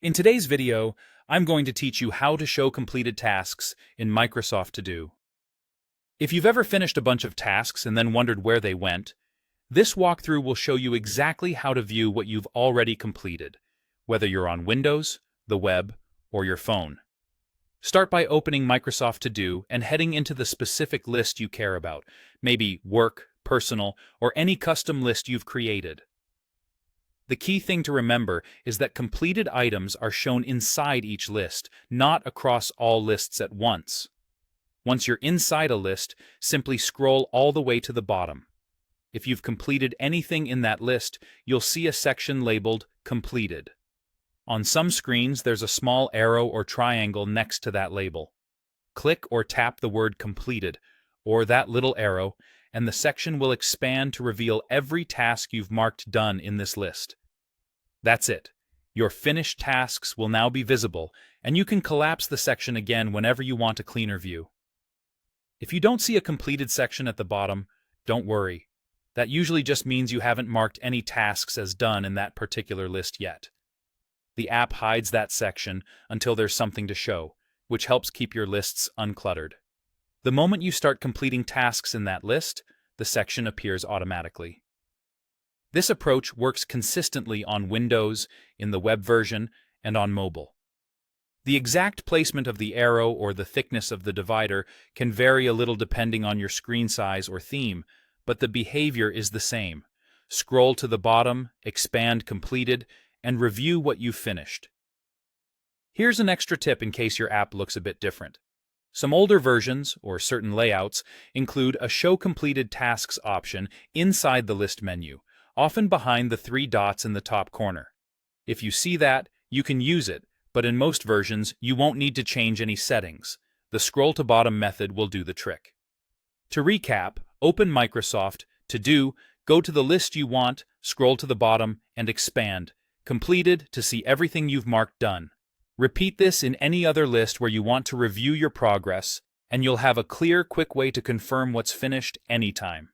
In today's video, I'm going to teach you how to show completed tasks in Microsoft To Do. If you've ever finished a bunch of tasks and then wondered where they went, this walkthrough will show you exactly how to view what you've already completed, whether you're on Windows, the web, or your phone. Start by opening Microsoft To Do and heading into the specific list you care about, maybe work, personal, or any custom list you've created. The key thing to remember is that completed items are shown inside each list, not across all lists at once. Once you're inside a list, simply scroll all the way to the bottom. If you've completed anything in that list, you'll see a section labeled Completed. On some screens, there's a small arrow or triangle next to that label. Click or tap the word Completed, or that little arrow, and the section will expand to reveal every task you've marked done in this list. That's it. Your finished tasks will now be visible, and you can collapse the section again whenever you want a cleaner view. If you don't see a completed section at the bottom, don't worry. That usually just means you haven't marked any tasks as done in that particular list yet. The app hides that section until there's something to show, which helps keep your lists uncluttered. The moment you start completing tasks in that list, the section appears automatically. This approach works consistently on Windows, in the web version, and on mobile. The exact placement of the arrow or the thickness of the divider can vary a little depending on your screen size or theme, but the behavior is the same. Scroll to the bottom, expand Completed, and review what you've finished. Here's an extra tip in case your app looks a bit different. Some older versions, or certain layouts, include a Show Completed Tasks option inside the list menu, often behind the three dots in the top corner. If you see that, you can use it, but in most versions, you won't need to change any settings. The scroll to bottom method will do the trick. To recap, open Microsoft To Do, go to the list you want, scroll to the bottom, and expand Completed to see everything you've marked done. Repeat this in any other list where you want to review your progress, and you'll have a clear, quick way to confirm what's finished anytime.